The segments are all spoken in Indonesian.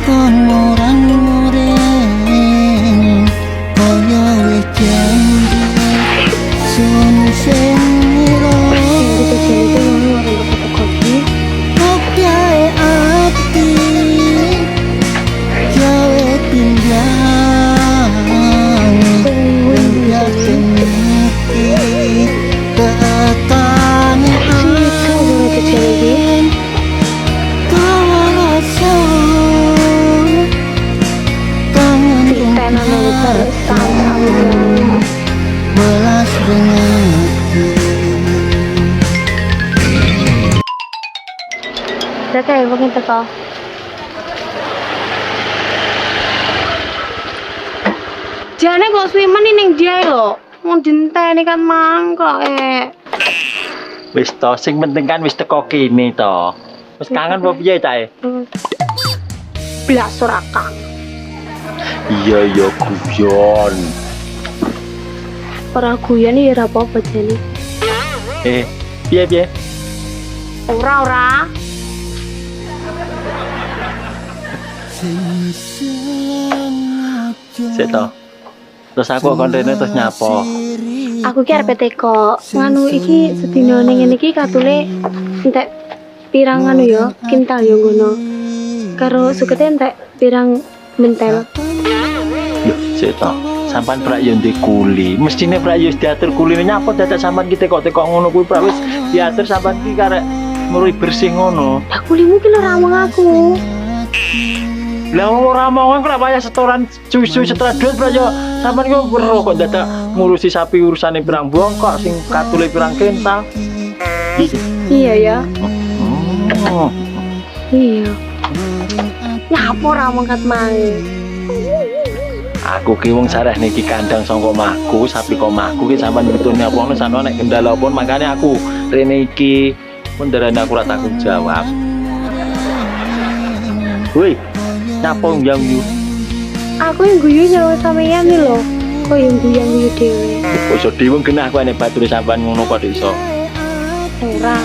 kon murang-muring koyo wis janji sun seniro oke ati jawe pinjang ya keniki ketane atin kawaso kangen belas dengan Udah kayak mungkin teko. Jane kok swimen ini ning dia lho. Mau dinteni kan mangkok Wis to, sing penting kan wis teko kene to. Wis kangen apa piye cae? Blas ora kang. Iya ya guyon. Ora guyon ya ora apa-apa jane. Piye? Ora. Sik to. Terus aku kon rene terus nyapo. Aku ki arep teko. Nganu iki sedina ning ngene iki katule entek pirang anu ya, kintal ya ngono. Karo sukete entek pirang mentel. Lho, sik to. Sampan prak yo ndek kuli. Mestine prak yo diatur kuline nyapo dadak sampan ki teko-teko ngono kuwi prak wis diatur sampan ki karek ngurui bersih ngono. Lah kulimu ki lho ramong aku. Lah ora mau kok payah setoran susu setelah duit prak yo sampan ki weruh kok dadak ngurusi sapi urusane pirang bongkok sing katule pirang kental. Iya ya. Oh. Iya. Nyapo ramong kat mae. Aku ki wong sareh niki kandang sangka mahku, sapi kok mahku ki sampean betune apa ono sano nek kendala pun makane aku rene iki pun darane aku ora tanggung jawab. Woi, nyapa yang yu? Aku yang guyu nyawa sampeyan nih lho. Kok yang guyu dhewe. Kok iso dhewe genah aku nek bature sampean ngono kok iso. Ora.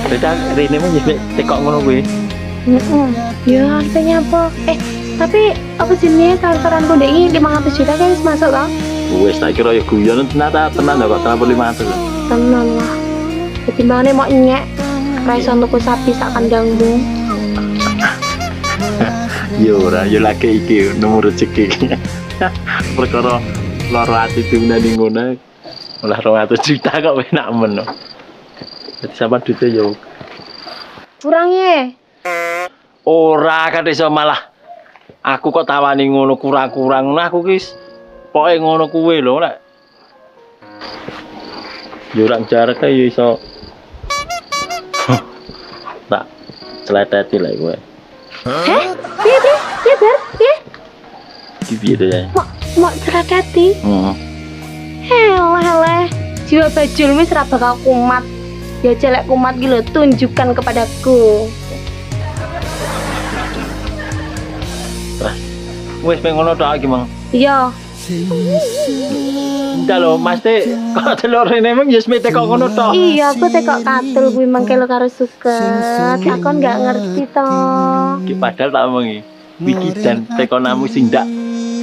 Beda rene mung nek tekok ngono kuwi. Ya artinya apa? Tapi apa jenenge kantoranku ndek iki 500 juta kan wis masuk toh? Wes tak kira ya guyon tenan kok tenan 500. Tenan lah. Ketimbangane mau nyek ra iso tuku sapi sak kandangmu. Ya ora, ya lagi iki nomor rezeki. Perkara loro ati dimene ngono. Olah 200 juta kok enak men. Dadi sampean duite yo. Kurang ye. Ora kan iso malah aku kok tawani ngono kurang-kurang ngono aku ki pokoke ngono kuwi lho nek yo ora jarak ya iso tak celeteti lek kowe. Heh? Piye? Iki piye to ya? Mau ceratati? Hele. Jiwa bajul wis ra bakal kumat. Ya jelek kumat gitu tunjukkan kepadaku. Wes pengen ngono tok iki, Mang. Iya. Enggak lho, Mas Teh kok telur rene emang ya semete kok ngono tok. Iya, aku tekok katul kuwi mangke lo karo suket. Aku enggak ngerti to. Iki padahal tak omongi. Wiki dan tekonamu sing ndak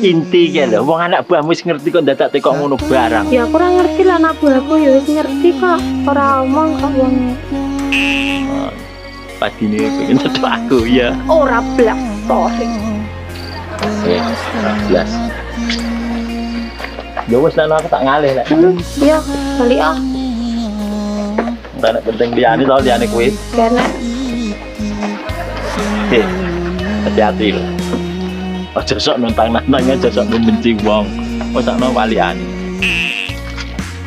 inti ki lho. Wong anak buahmu wis ngerti kok dadak tekok ngono barang. Ya aku ora ngerti lah anak buahku ya wis ngerti kok. Ora omong kok wong. Padine pengen cedhak aku ya. Ora blak, sorry. Jelas. Ya wis lan aku tak ngalih lek. Iya, bali ah. Nek penting liyane to liyane kuwi. Karena Hati-hati lho. Aja sok nuntang-nantang aja sok membenci wong. Wis sakno waliane.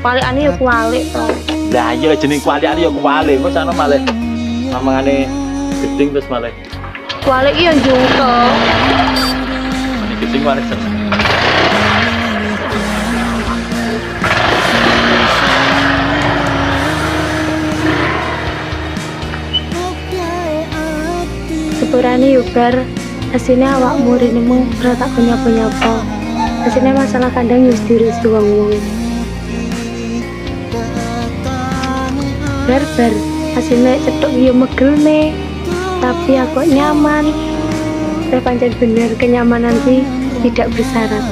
Walikane ya kualik to. Lah iya jeneng waliane ya kualik. Wis sakno malih mamangane geding terus malih. Kualik iya njungkel. Geding malih seneng. Sepurane yo bar asine awakmu rene mung ora tak nyapa-nyapa. Asine masalah kandang wis diurusi wong-wong. Bar asine cetok yo megelne. tapi aku nyaman. Teh pancen bener kenyamanan sih tidak bersyarat.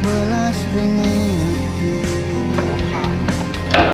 Belas dengan